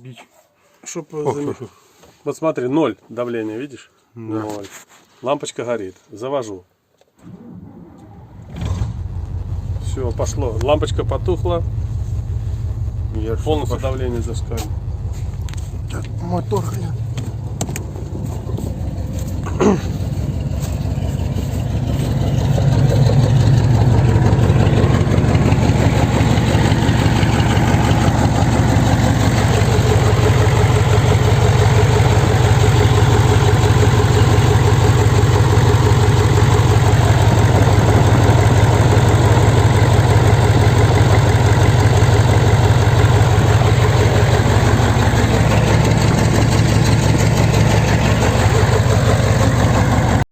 бич. Чтоб вот смотри, 0 давления, видишь? Да. 0. Лампочка горит. Завожу. Все, пошло. Лампочка потухла. Я Полностью давление зашкалит. мотор, блин.